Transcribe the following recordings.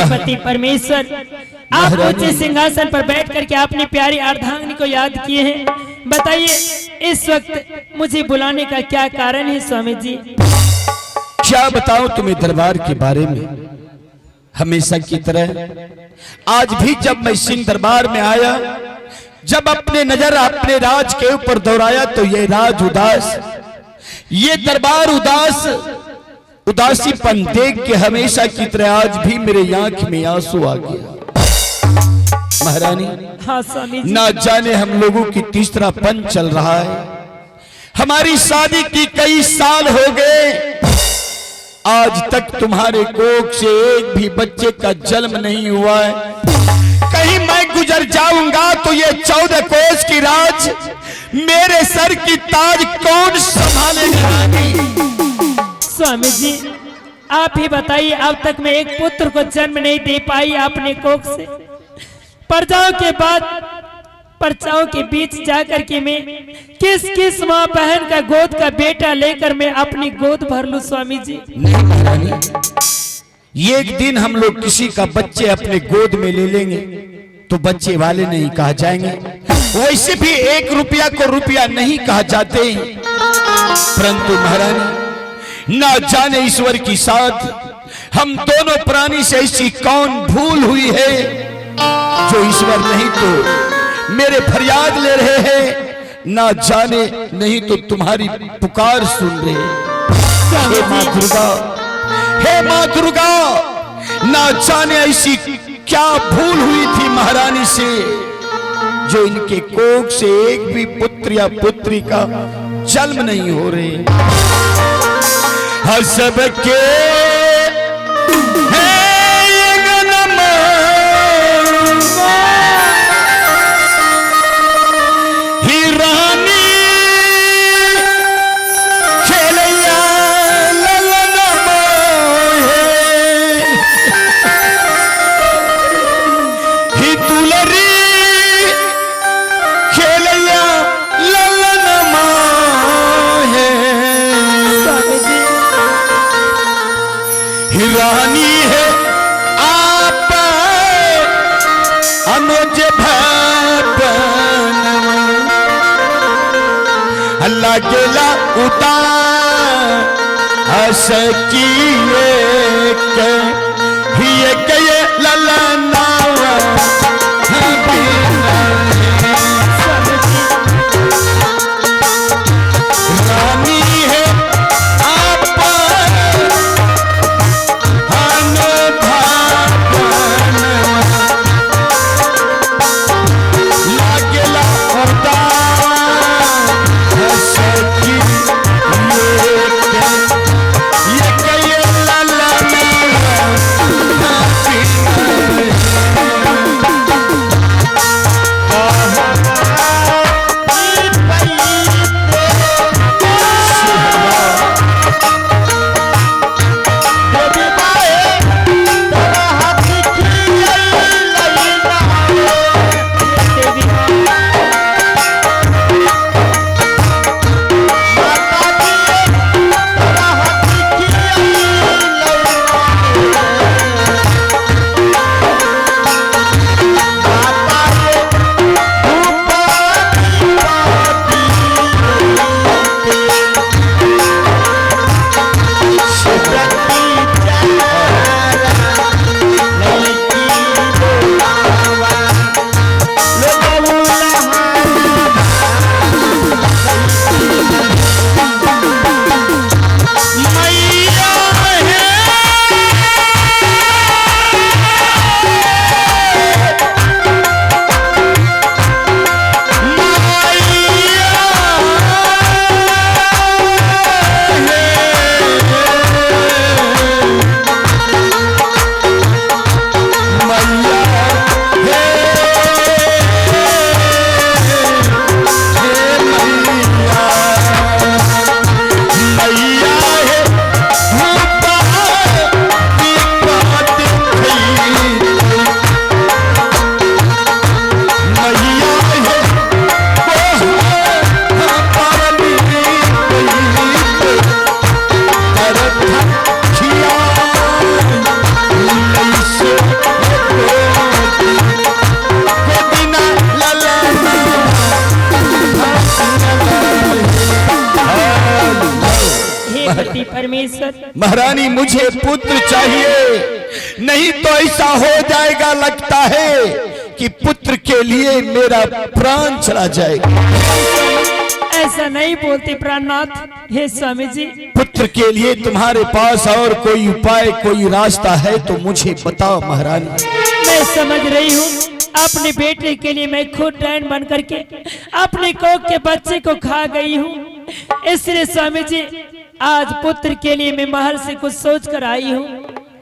पति परमेश्वर आप ऊंचे सिंहासन पर बैठ करके अपनी प्यारी अर्धांगिनी को याद किए हैं। बताइए इस वक्त मुझे बुलाने का क्या कारण है स्वामी जी? क्या बताऊं तुम्हें दरबार के बारे में। हमेशा की तरह आज भी जब मैं सिंह दरबार में आया, जब अपने नजर अपने राज के ऊपर दौड़ाया तो ये राज उदास, ये दरबार उदास, उदासीपन देख के हमेशा की तरह आज भी मेरे आंख में आंसू आ गया। महारानी, हाँ स्वामी जी। ना जाने हम लोगों की तीसरा पन चल रहा है। हमारी शादी की कई साल हो गए, आज तक तुम्हारे कोख से एक भी बच्चे का जन्म नहीं हुआ है। कहीं मैं गुजर जाऊंगा तो ये 14 कोस की राज, मेरे सर की ताज कौन संभालेगा? स्वामी जी आप ही बताइए, अब तक मैं एक पुत्र को जन्म नहीं दे पाई अपने कोख से। प्रजाओं के बाद प्रजाओं के बीच जाकर के मैं किस माँ बहन का गोद का बेटा लेकर मैं अपनी गोद भर लूं स्वामी जी? नहीं महारानी, एक दिन हम लोग किसी का बच्चे अपने गोद में ले लेंगे तो बच्चे वाले नहीं कहा जाएंगे। वैसे भी 1 रुपया को रुपया नहीं कहा जाते। परंतु महारानी, ना जाने ईश्वर की साथ हम दोनों प्राणी से ऐसी कौन भूल हुई है जो ईश्वर नहीं तो मेरे फरियाद ले रहे हैं, ना जाने नहीं तो तुम्हारी पुकार सुन रहे। हे माँ दुर्गा, हे माँ दुर्गा, ना जाने ऐसी क्या भूल हुई थी महारानी से जो इनके कोख से एक भी पुत्र या पुत्री का जन्म नहीं हो रहे। हर सबके रानी है आप अनुज भवन, अल्लाह गेला उतार हस किए के ललना परमेश्वर। महारानी मुझे पुत्र चाहिए, नहीं तो ऐसा हो जाएगा लगता है कि पुत्र के लिए मेरा प्राण चला जाएगा। ऐसा नहीं बोलते प्राणनाथ। हे स्वामी जी, पुत्र के लिए तुम्हारे पास और कोई उपाय, कोई रास्ता है तो मुझे बताओ महारानी। मैं समझ रही हूँ, अपने बेटे के लिए मैं खुद डैन बन करके अपने कोख के बच्चे को खा गई हूँ। इसलिए स्वामी जी, आज पुत्र के लिए मैं महल से कुछ सोच कर आई हूँ।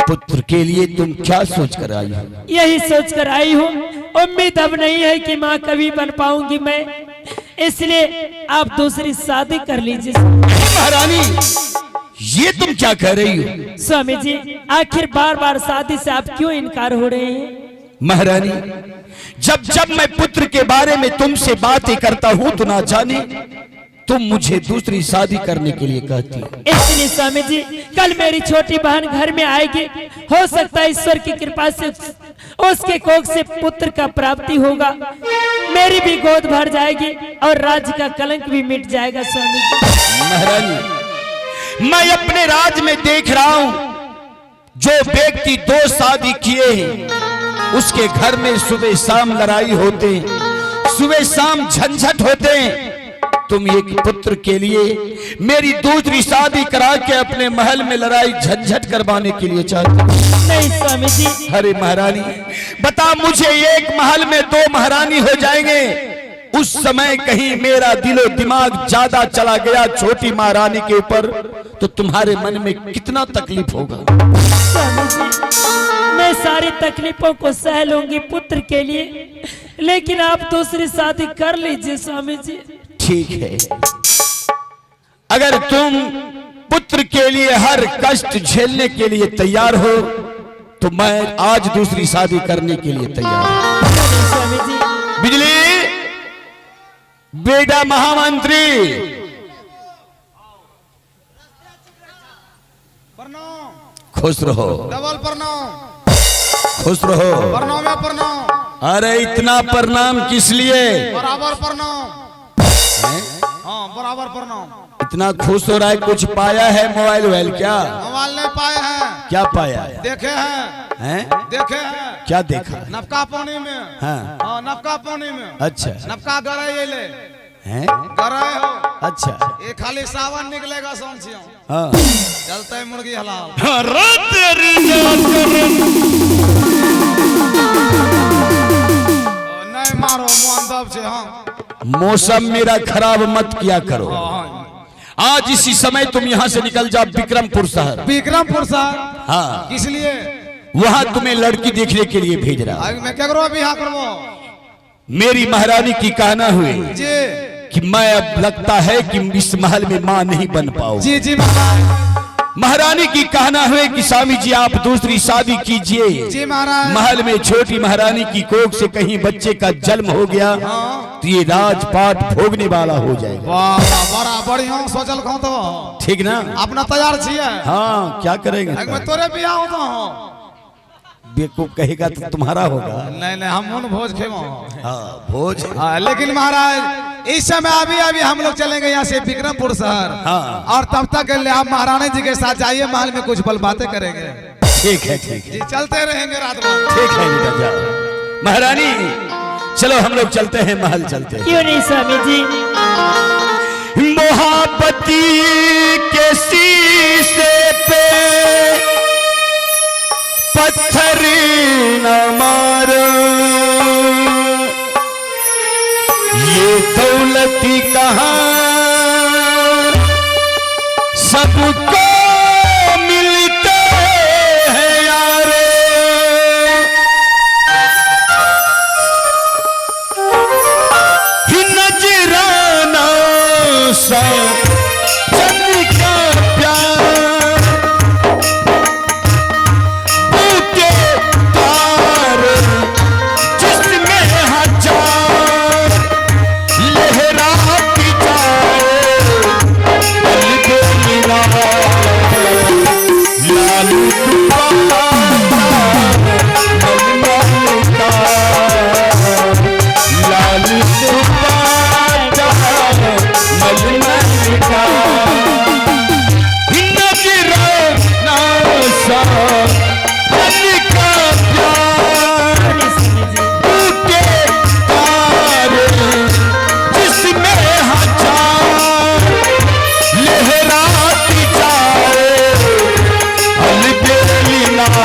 पुत्र के लिए तुम क्या सोच कर आई हो? यही सोच कर आई हूँ। उम्मीद अब नहीं है कि माँ कभी बन पाऊंगी मैं, इसलिए आप दूसरी शादी कर लीजिए। महारानी, ये तुम क्या कह रही हो? स्वामी जी, आखिर बार बार शादी से आप क्यों इनकार हो रहे हैं? महारानी, जब जब मैं पुत्र के बारे में तुमसे बातें करता हूँ तो ना जाने तुम मुझे दूसरी शादी करने के लिए कहती हो। इसलिए स्वामी जी, कल मेरी छोटी बहन घर में आएगी, हो सकता है ईश्वर की कृपा से उसके कोख से पुत्र का प्राप्ति होगा, मेरी भी गोद भर जाएगी और राज्य का कलंक भी मिट जाएगा। स्वामी जी, महारानी, मैं अपने राज में देख रहा हूँ जो व्यक्ति 2 शादी किए हैं उसके घर में सुबह शाम लड़ाई होते, सुबह शाम झंझट होते। तुम एक पुत्र के लिए मेरी दूसरी शादी करा के अपने महल में लड़ाई झंझट करवाने के लिए चाहते? नहीं स्वामी जी। अरे महारानी, बता मुझे, एक महल में 2 महारानी हो जाएंगे, उस समय कहीं मेरा दिलो दिमाग ज्यादा चला गया छोटी महारानी के ऊपर तो तुम्हारे मन में कितना तकलीफ होगा? स्वामी जी, मैं सारी तकलीफों को सह लूंगी पुत्र के लिए, लेकिन आप दूसरी शादी कर लीजिए। स्वामी जी, ठीक है, अगर तुम पुत्र के लिए हर कष्ट झेलने के लिए तैयार हो तो मैं आज दूसरी शादी करने के लिए तैयार हूं। स्वामी जी, बिजली बेटा महामंत्री, खुश रहो। डबल प्रणाम। खुश रहो। प्रणाम है प्रणाम। अरे इतना प्रणाम किस लिए? बराबर प्रणाम। हाँ बराबर प्रणाम। इतना खुश हो रहा है, कुछ पाया है? मोबाइल वोबाइल क्या? मोबाइल नहीं पाए हैं। क्या पाया है? देखे हैं। देखे हैं। क्या देखा? नवका पानी में। हाँ, नवका पानी में। अच्छा। नवका गरे ले हैं? गरे हो। अच्छा, ये खाली सावन निकलेगा समझियो। हाँ, चलते है मुर्गी हलाल। नहीं मारो मुआंदब से। हाँ, मौसम मेरा खराब मत किया करो। आज इसी समय तुम यहाँ से निकल जाओ विक्रमपुर शहर। विक्रमपुर शहर? हाँ, किस लिए? वहाँ तुम्हें लड़की देखने के लिए भेज रहा। मैं क्या करो बिहार करवो? मेरी महारानी की कहना हुई जी कि मैं अब लगता है कि इस महल में मां नहीं बन पाऊं। जी जी महाराज। महारानी की कहना है कि स्वामी जी आप दूसरी शादी कीजिए। जी महाराज। महल में छोटी महारानी की कोख से कहीं बच्चे का जन्म हो गया तो ये राजपाट भोगने वाला हो जाएगा। वाह बड़ा बढ़िया सोचल खो तो। ठीक ना? अपना तैयार छिए? हाँ, क्या करेंगे? मैं तोरे बियाह होता हूँ। बेवकूफ कहेगा तो तुम्हारा होगा। नहीं नहीं, हम उन भोज खेमो। हाँ, भोज। हाँ, लेकिन महाराज इस समय अभी हम लोग चलेंगे यहाँ से विक्रमपुर शहर। हाँ, और तब तक के लिए आप महारानी जी के साथ जाइए, महल में कुछ पल बातें करेंगे। ठीक है, ठीक है, जी चलते रहेंगे रात भर। ठीक है बेटा, जाओ। महारानी चलो हम लोग चलते हैं, महल चलते हैं। क्यों नहीं स्वामी जी? मोहब्बती के शीशे पे पत्थर न मारो, ये दौलती कहाँ सबको मिलते हैं यारो। नजराना सा चंद का प्यार, बूटे तारे जिसमें हजार लहराती जाए पल मेरा लालू दुबारा मनमाता, लालू दुबारा मनमाता।